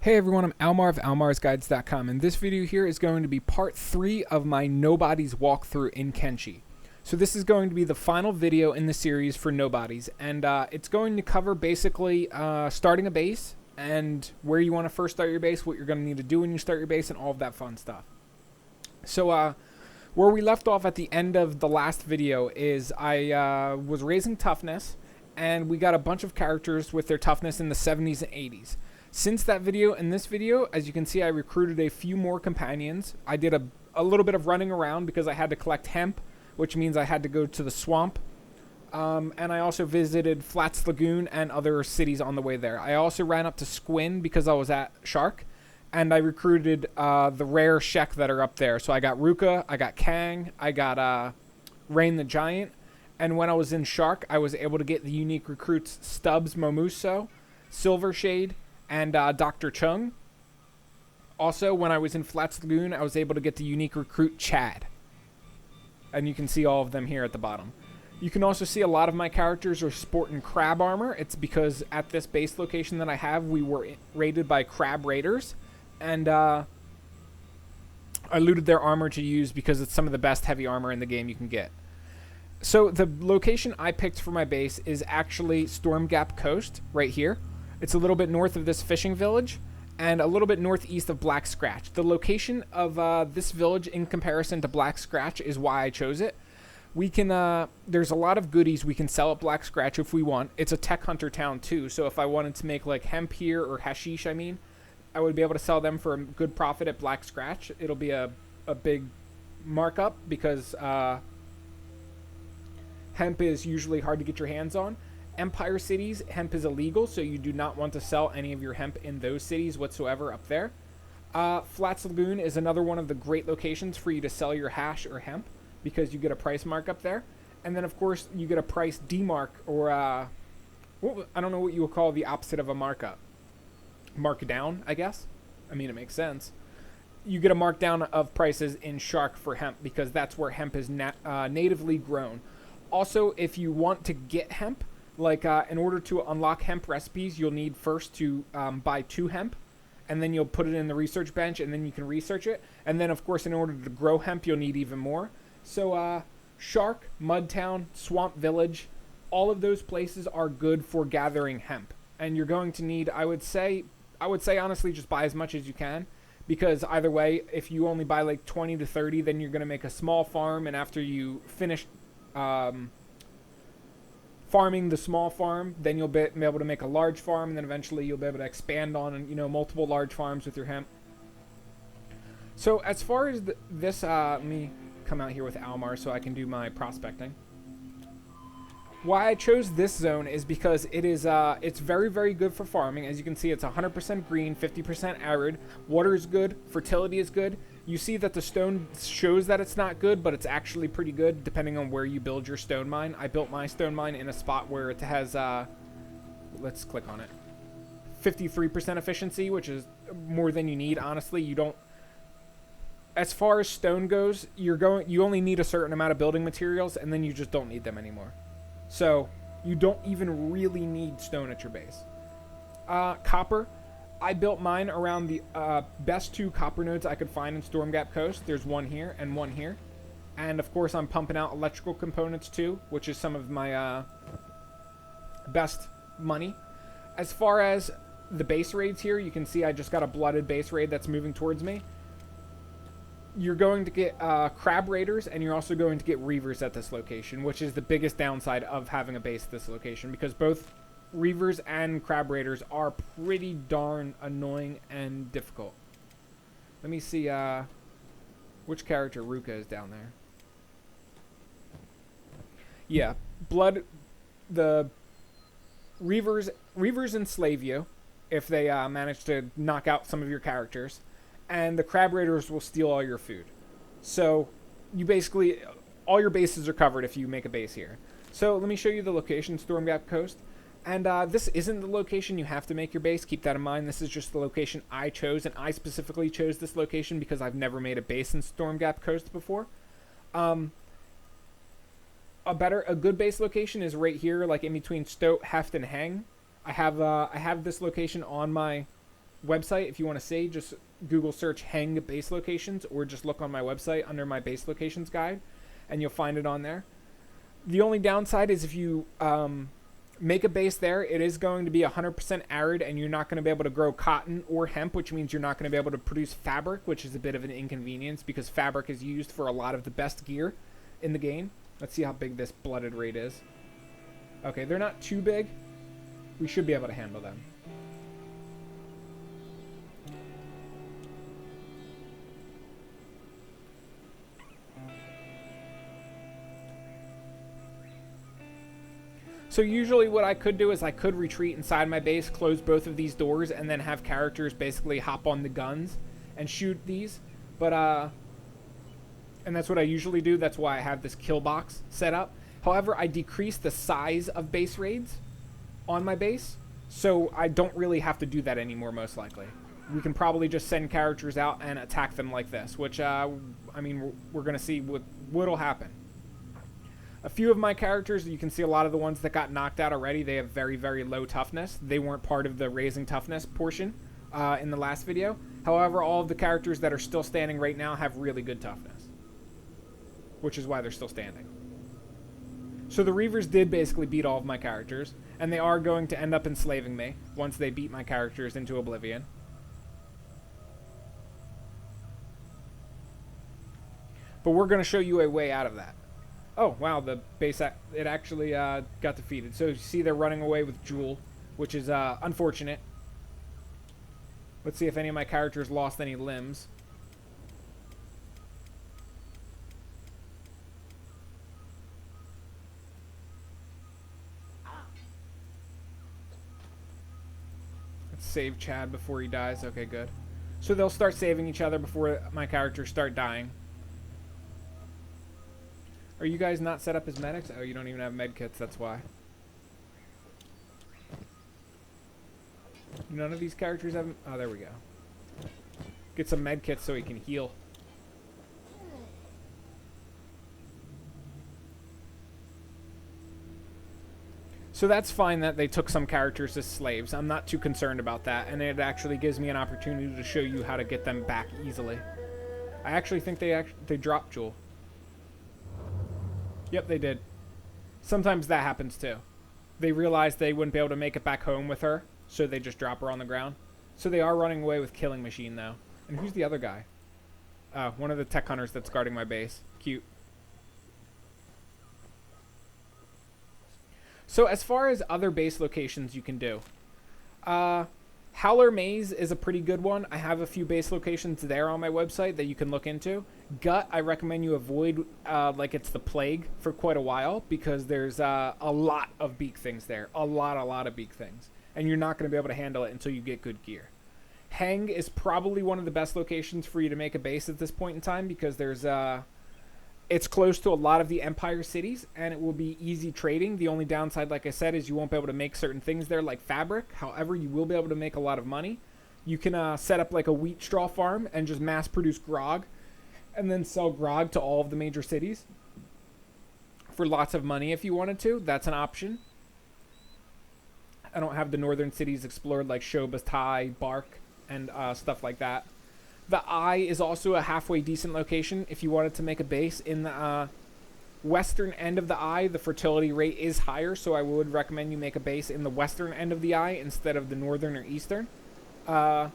Hey everyone, I'm Almar of almarsguides.com, and this video here is going to be part 3 of my Nobodies walkthrough in Kenshi. So this is going to be the final video in the series for Nobodies, and it's going to cover basically starting a base, and where you want to first start your base, what you're going to need to do when you start your base, and all of that fun stuff. So where we left off at the end of the last video is I was raising toughness, and we got a bunch of characters with their toughness in the 70s and 80s. Since that video and this video, as you can see, I recruited a few more companions. I did a little bit of running around because I had to collect hemp, which means I had to go to the swamp. And I also visited Flats Lagoon and other cities on the way there. I also ran up to Squin because I was at Shark, and I recruited the rare Shek that are up there. So I got Ruka, I got Kang, I got Rain the Giant, and when I was in Shark, I was able to get the unique recruits Stubbs Momuso, Silver Shade, and Dr. Chung. Also, when I was in Flats Lagoon, I was able to get the unique recruit Chad. And you can see all of them here at the bottom. You can also see a lot of my characters are sporting crab armor. It's because at this base location that I have, we were raided by crab raiders. And I looted their armor to use because it's some of the best heavy armor in the game you can get. So the location I picked for my base is actually Storm Gap Coast, right here. It's a little bit north of this fishing village and a little bit northeast of Black Scratch. The location of this village in comparison to Black Scratch is why I chose it. We can, there's a lot of goodies we can sell at Black Scratch if we want. It's a tech hunter town too, so if I wanted to make like hemp here, or hashish I would be able to sell them for a good profit at Black Scratch. It'll be a big markup because hemp is usually hard to get your hands on. Empire cities, hemp is illegal, so you do not want to sell any of your hemp in those cities whatsoever up there. Flats Lagoon is another one of the great locations for you to sell your hash or hemp because you get a price markup there. And then, of course, you get a price demark, or I don't know what you would call the opposite of a markup. Markdown, I guess. I mean, it makes sense. You get a markdown of prices in Shark for hemp because that's where hemp is natively grown. Also, if you want to get hemp, like in order to unlock hemp recipes, you'll need first to buy 2 hemp, and then you'll put it in the research bench, and then you can research it. And then, of course, in order to grow hemp, you'll need even more. So Shark, Mudtown, Swamp Village, all of those places are good for gathering hemp. And you're going to need, I would say honestly, just buy as much as you can, because either way, if you only buy like 20 to 30, then you're going to make a small farm, and after you finish farming the small farm, then you'll be able to make a large farm, and then eventually you'll be able to expand on, multiple large farms with your hemp. So as far as this, let me come out here with Almar so I can do my prospecting. Why I chose this zone is because it is it's very, very good for farming. As you can see, it's 100% green, 50% arid. Water is good, fertility is good. You see that the stone shows that it's not good, but it's actually pretty good depending on where you build your stone mine. I built my stone mine in a spot where it has, let's click on it, 53% efficiency, which is more than you need. Honestly, you don't, as far as stone goes, you only need a certain amount of building materials, and then you just don't need them anymore. So you don't even really need stone at your base. Copper. I built mine around the best 2 copper nodes I could find in Storm Gap Coast. There's one here and one here. And of course I'm pumping out electrical components too, which is some of my best money. As far as the base raids here, you can see I just got a blooded base raid that's moving towards me. You're going to get crab raiders, and you're also going to get reavers at this location, which is the biggest downside of having a base at this location, because both reavers and crab raiders are pretty darn annoying and difficult. Let me see which character Ruka is down there. Yeah, the reavers enslave you if they manage to knock out some of your characters, and the crab raiders will steal all your food. So you basically, all your bases are covered if you make a base here. So let me show you the location, Storm Gap Coast. And this isn't the location you have to make your base. Keep that in mind. This is just the location I chose, and I specifically chose this location because I've never made a base in Storm Gap Coast before. A good base location is right here, like in between Stoat, Heft, and Hang. I have this location on my website, if you want to see, just Google search hang base locations, or just look on my website under my base locations guide, and you'll find it on there. The only downside is if you make a base there, it is going to be 100% arid, and you're not going to be able to grow cotton or hemp, which means you're not going to be able to produce fabric, which is a bit of an inconvenience because fabric is used for a lot of the best gear in the game. Let's see how big this blooded raid is. Okay, they're not too big. We should be able to handle them. So usually what I could do is I could retreat inside my base, close both of these doors, and then have characters basically hop on the guns and shoot these. But, and that's what I usually do. That's why I have this kill box set up. However, I decrease the size of base raids on my base, so I don't really have to do that anymore, most likely. We can probably just send characters out and attack them like this, which, I mean, we're going to see what'll happen. A few of my characters, you can see a lot of the ones that got knocked out already, they have very, very low toughness. They weren't part of the raising toughness portion in the last video. However, all of the characters that are still standing right now have really good toughness, which is why they're still standing. So the Reavers did basically beat all of my characters, and they are going to end up enslaving me once they beat my characters into oblivion. But we're going to show you a way out of that. Oh, wow, the base, it actually got defeated. So you see they're running away with Jewel, which is unfortunate. Let's see if any of my characters lost any limbs. Let's save Chad before he dies. Okay, good. So they'll start saving each other before my characters start dying. Are you guys not set up as medics? Oh, you don't even have med kits, that's why. None of these characters have... Oh, there we go. Get some med kits so he can heal. So that's fine that they took some characters as slaves. I'm not too concerned about that, and it actually gives me an opportunity to show you how to get them back easily. I actually think they dropped Jewel. Yep, they did. Sometimes that happens too. They realized they wouldn't be able to make it back home with her, so they just drop her on the ground. So they are running away with Killing Machine, though. And who's the other guy? One of the tech hunters that's guarding my base. Cute. So as far as other base locations you can do, Howler Maze is a pretty good one. I have a few base locations there on my website that you can look into. Gut, I recommend you avoid like it's the plague for quite a while, because there's a lot of beak things there. A lot of beak things. And you're not going to be able to handle it until you get good gear. Hang is probably one of the best locations for you to make a base at this point in time, because there's it's close to a lot of the Empire cities, and it will be easy trading. The only downside, like I said, is you won't be able to make certain things there, like fabric. However, you will be able to make a lot of money. You can set up like a wheat straw farm and just mass produce grog, and then sell grog to all of the major cities for lots of money if you wanted to. That's an option. I don't have the northern cities explored like Shobatai, Bark, and stuff like that. The Eye is also a halfway decent location if you wanted to make a base. In the western end of the Eye, the fertility rate is higher, so I would recommend you make a base in the western end of the Eye instead of the northern or eastern. Storm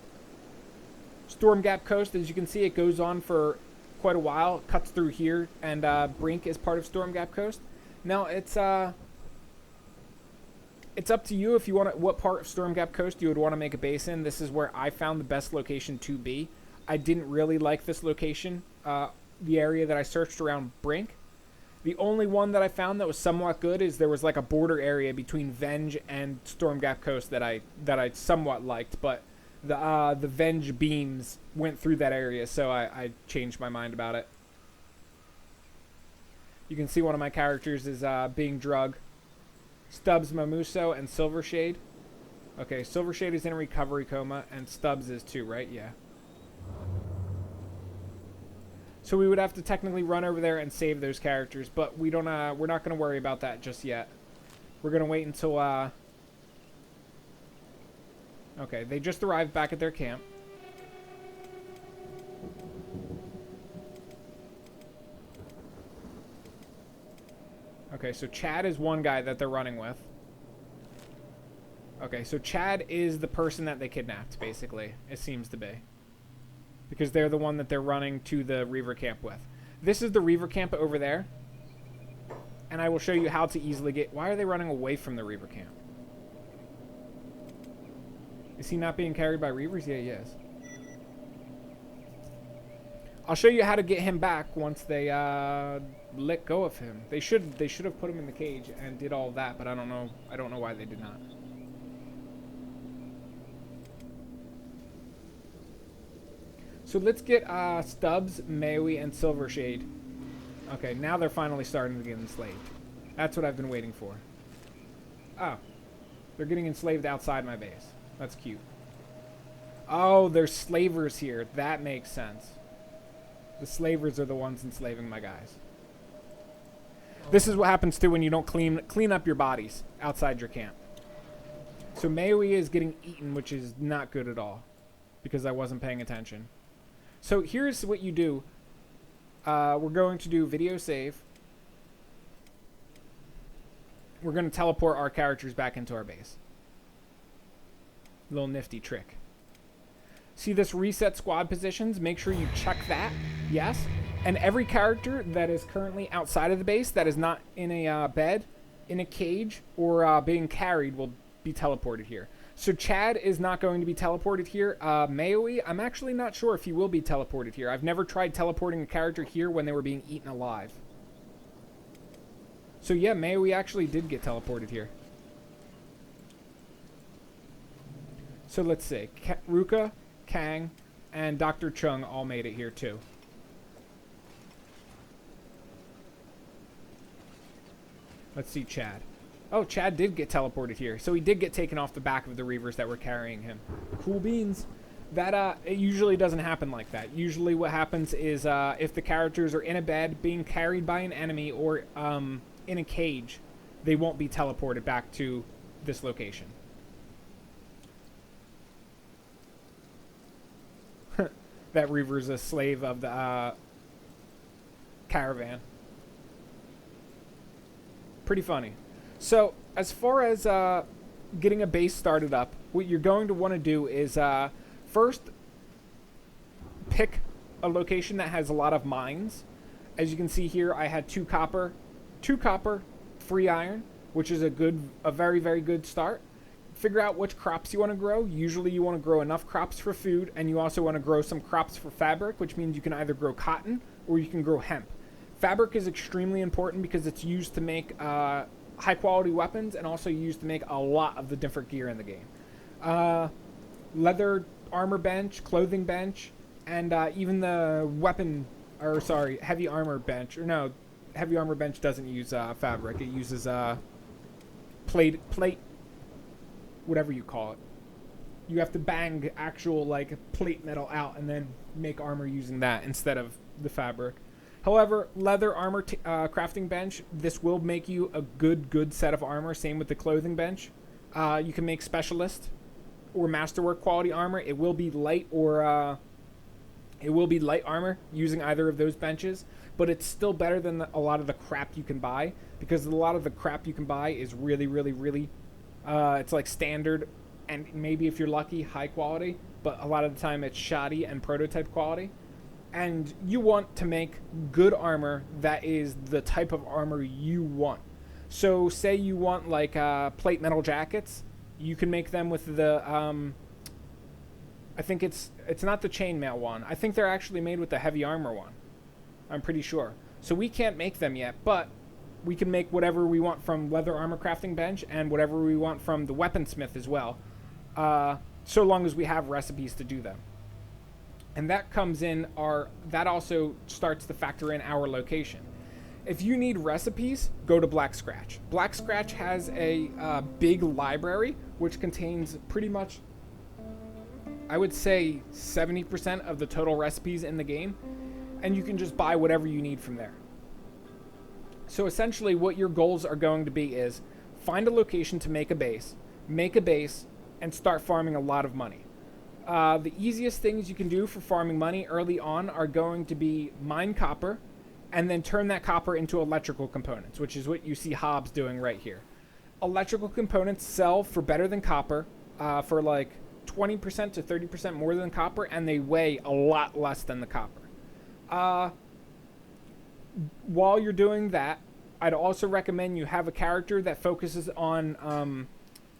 Gap Coast, as you can see, it goes on for quite a while. It cuts through here, and Brink is part of Storm Gap Coast. Now, it's up to you if you want what part of Storm Gap Coast you would want to make a base in. This is where I found the best location to be. I didn't really like this location, the area that I searched around Brink. The only one that I found that was somewhat good is there was like a border area between Venge and Storm Gap Coast that I somewhat liked, but the Venge beams went through that area, so I changed my mind about it. You can see one of my characters is being drugged. Stubbs, Mamuso, and Silvershade. Okay, Silvershade is in a recovery coma, and Stubbs is too, right? Yeah. So we would have to technically run over there and save those characters, but we don't. We're not going to worry about that just yet. We're going to wait until Okay, they just arrived back at their camp. Okay, so Chad is one guy that they're running with. Okay, so Chad is the person that they kidnapped, basically. It seems to be. Because they're the one that they're running to the Reaver camp with. This is the Reaver camp over there. And I will show you how to easily get... Why are they running away from the Reaver camp? Is he not being carried by Reavers? Yeah, he is. I'll show you how to get him back once they let go of him. They should have put him in the cage and did all that, but I don't know why they did not. So let's get Stubbs, Maui, and Silvershade. Okay, now they're finally starting to get enslaved. That's what I've been waiting for. Oh, they're getting enslaved outside my base. That's cute. Oh, there's slavers here. That makes sense. The slavers are the ones enslaving my guys. This is what happens too when you don't clean up your bodies outside your camp. So Maui is getting eaten, which is not good at all, because I wasn't paying attention. So here's what you do. We're going to do video save. We're going to teleport our characters back into our base. Little nifty trick. See this reset squad positions? Make sure you check that. Yes. And every character that is currently outside of the base that is not in a bed, in a cage, or being carried will be teleported here. So Chad is not going to be teleported here. Maui, I'm actually not sure if he will be teleported here. I've never tried teleporting a character here when they were being eaten alive. So yeah, Maui actually did get teleported here. So let's see. Ruka, Kang, and Dr. Chung all made it here too. Let's see Chad. Oh, Chad did get teleported here. So he did get taken off the back of the Reavers that were carrying him. Cool beans. That, it usually doesn't happen like that. Usually what happens is if the characters are in a bed being carried by an enemy or in a cage, they won't be teleported back to this location. That Reaver's a slave of the caravan. Pretty funny. So, as far as getting a base started up, what you're going to want to do is first pick a location that has a lot of mines. As you can see here, I had 2 copper, 3 iron, which is a very, very good start. Figure out which crops you want to grow. Usually you want to grow enough crops for food, and you also want to grow some crops for fabric, which means you can either grow cotton or you can grow hemp. Fabric is extremely important because it's used to make high quality weapons and also used to make a lot of the different gear in the game. Leather armor bench, clothing bench, and even the heavy armor bench. Or no, heavy armor bench doesn't use fabric. It uses plate, whatever you call it. You have to bang actual like plate metal out and then make armor using that instead of the fabric. However, leather armor crafting bench, this will make you a good set of armor. Same with the clothing bench. You can make specialist or masterwork quality armor. It will be light or it will be light armor using either of those benches, but it's still better than a lot of the crap you can buy, because a lot of the crap you can buy is really it's like standard and maybe if you're lucky high quality, but a lot of the time it's shoddy and prototype quality. And you want to make good armor that is the type of armor you want. So say you want like plate metal jackets, you can make them with the I think it's not the chainmail one. I think they're actually made with the heavy armor one. I'm pretty sure. So we can't make them yet, but we can make whatever we want from leather armor crafting bench and whatever we want from the weaponsmith as well, so long as we have recipes to do them. And that comes in that also starts to factor in our location. If you need recipes, go to Black Scratch. Black Scratch has a big library which contains pretty much, I would say, 70% of the total recipes in the game, and you can just buy whatever you need from there. So essentially what your goals are going to be is find a location to make a base, and start farming a lot of money. The easiest things you can do for farming money early on are going to be mine copper and then turn that copper into electrical components, which is what you see Hobbs doing right here. Electrical components sell for better than copper, for like 20% to 30% more than copper, and they weigh a lot less than the copper. While you're doing that, I'd also recommend you have a character that focuses on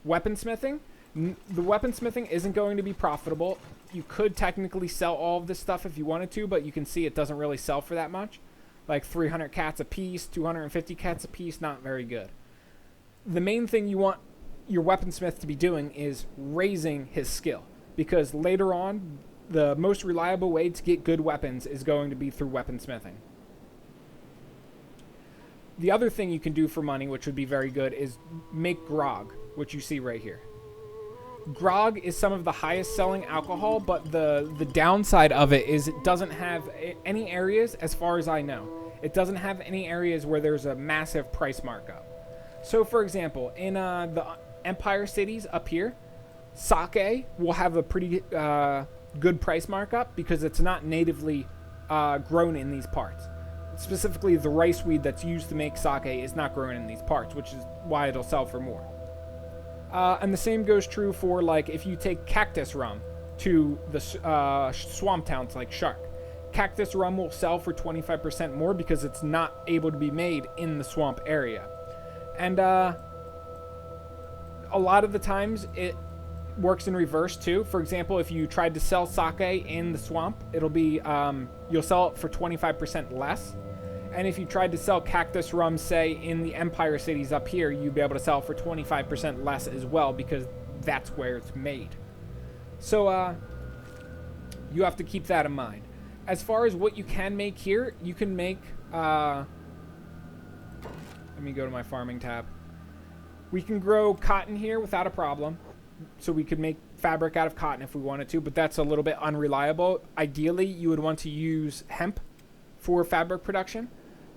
weaponsmithing. The weaponsmithing isn't going to be profitable. You could technically sell all of this stuff if you wanted to, but you can see it doesn't really sell for that much. Like 300 cats a piece, 250 cats a piece, not very good. The main thing you want your weaponsmith to be doing is raising his skill, because later on, the most reliable way to get good weapons is going to be through weaponsmithing. The other thing you can do for money, which would be very good, is make grog, which you see right here. Grog is some of the highest selling alcohol, but the downside of it is it doesn't have any areas, as far as I know, it doesn't have any areas where there's a massive price markup. So for example, in the Empire cities up here, sake will have a pretty good price markup because it's not natively grown in these parts. Specifically, the rice weed that's used to make sake is not grown in these parts, which is why it'll sell for more. And the same goes true for, like, if you take cactus rum to the swamp towns like Shark. Cactus rum will sell for 25% more because it's not able to be made in the swamp area. And a lot of the times it works in reverse too. For example, if you tried to sell sake in the swamp, it'll be you'll sell it for 25% less. And if you tried to sell cactus rum, say, in the Empire cities up here, you'd be able to sell for 25% less as well because that's where it's made. So you have to keep that in mind. As far as what you can make here, you can make... let me go to my farming tab. We can grow cotton here without a problem. So we could make fabric out of cotton if we wanted to, but that's a little bit unreliable. Ideally, you would want to use hemp for fabric production.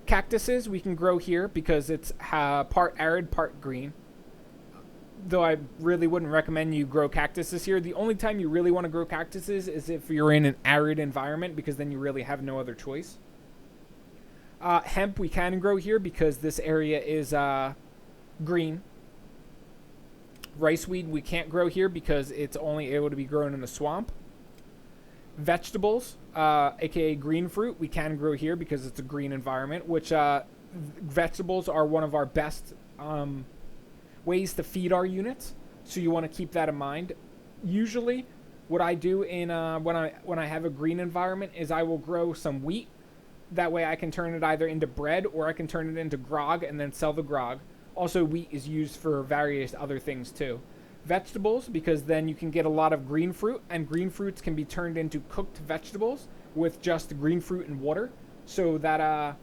Cactuses we can grow here because it's part arid, part green. Though I really wouldn't recommend you grow cactuses here. The only time you really want to grow cactuses is if you're in an arid environment, because then you really have no other choice. Hemp we can grow here because this area is green. Riceweed we can't grow here because it's only able to be grown in a swamp. Vegetables, aka green fruit, we can grow here because it's a green environment, which vegetables are one of our best ways to feed our units. So you want to keep that in mind. Usually what I do in when I have a green environment is I will grow some wheat. That way I can turn it either into bread or I can turn it into grog and then sell the grog. Also, wheat is used for various other things too. Vegetables, because then you can get a lot of green fruit, and green fruits can be turned into cooked vegetables with just green fruit and water. So that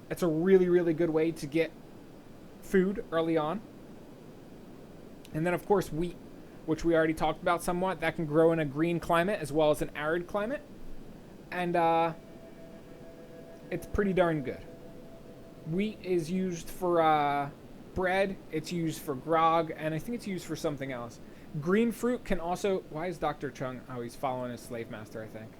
it's a really, really good way to get food early on. And then, of course, wheat, which we already talked about somewhat. That can grow in a green climate as well as an arid climate. And it's pretty darn good. Wheat is used for... bread, it's used for grog, and I think it's used for something else. Green fruit can also... Why is Dr. Chung? Oh, he's following his slave master, I think.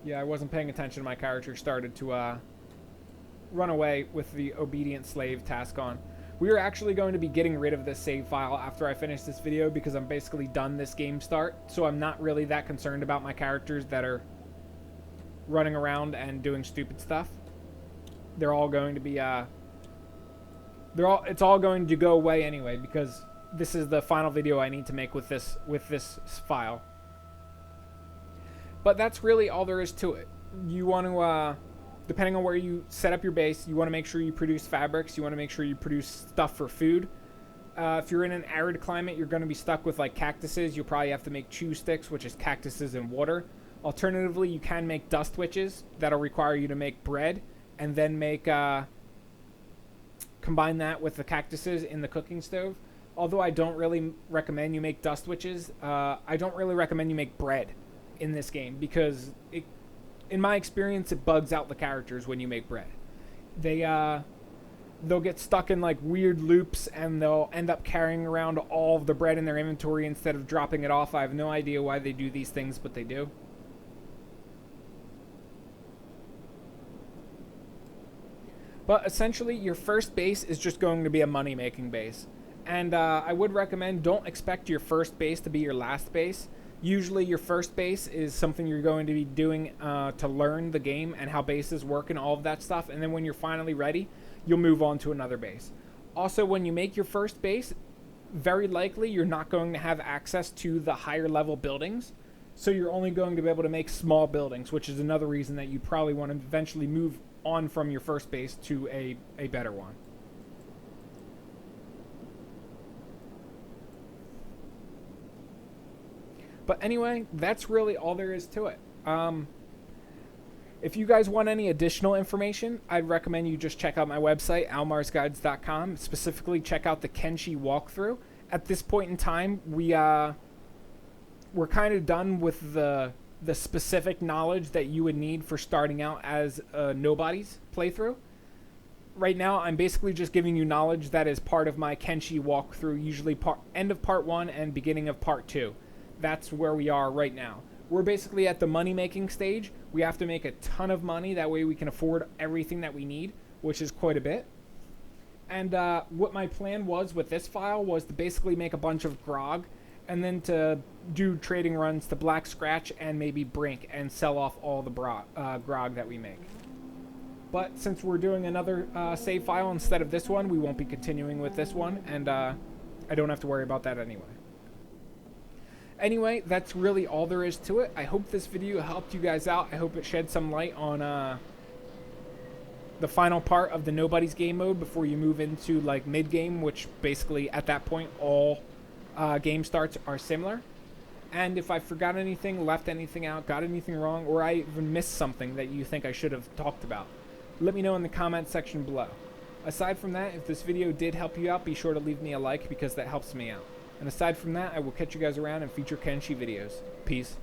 Yeah, I wasn't paying attention. My character started to run away with the obedient slave task on. We are actually going to be getting rid of this save file after I finish this video because I'm basically done this game start. So I'm not really that concerned about my characters that are running around and doing stupid stuff. They're all going to be it's all going to go away anyway because this is the final video I need to make with this file. But that's really all there is to it. You want to depending on where you set up your base, you want to make sure you produce fabrics. You want to make sure you produce stuff for food. If you're in an arid climate, you're going to be stuck with like cactuses. You'll probably have to make chew sticks, which is cactuses and water. Alternatively, you can make dust witches. That'll require you to make bread and then make combine that with the cactuses in the cooking stove. Although I don't really recommend you make dust witches, I don't really recommend you make bread in this game because in my experience, it bugs out the characters when you make bread. They'll get stuck in like weird loops, and they'll end up carrying around all of the bread in their inventory instead of dropping it off. I have no idea why they do these things, but they do. But essentially, your first base is just going to be a money-making base. And I would recommend, don't expect your first base to be your last base. Usually your first base is something you're going to be doing to learn the game and how bases work and all of that stuff. And then when you're finally ready, you'll move on to another base. Also, when you make your first base, very likely you're not going to have access to the higher level buildings. So you're only going to be able to make small buildings, which is another reason that you probably want to eventually move on from your first base to a better one. But anyway, that's really all there is to it. If you guys want any additional information, I'd recommend you just check out my website, almarsguides.com. Specifically, check out the Kenshi walkthrough. At this point in time, we're kind of done with the specific knowledge that you would need for starting out as a Nobodies playthrough. Right now, I'm basically just giving you knowledge that is part of my Kenshi walkthrough, usually end of part 1 and beginning of part 2. That's where we are right now. We're basically at the money-making stage. We have to make a ton of money. That way we can afford everything that we need, which is quite a bit. And what my plan was with this file was to basically make a bunch of grog and then to do trading runs to Black Scratch and maybe Brink and sell off all the grog that we make. But since we're doing another save file instead of this one, we won't be continuing with this one, and I don't have to worry about that anyway. Anyway, that's really all there is to it. I hope this video helped you guys out. I hope it shed some light on the final part of the Nobodies game mode before you move into like mid-game, which basically at that point all game starts are similar. And if I forgot anything, left anything out, got anything wrong, or I even missed something that you think I should have talked about, let me know in the comment section below. Aside from that, if this video did help you out, be sure to leave me a like because that helps me out. And aside from that, I will catch you guys around in future Kenshi videos. Peace.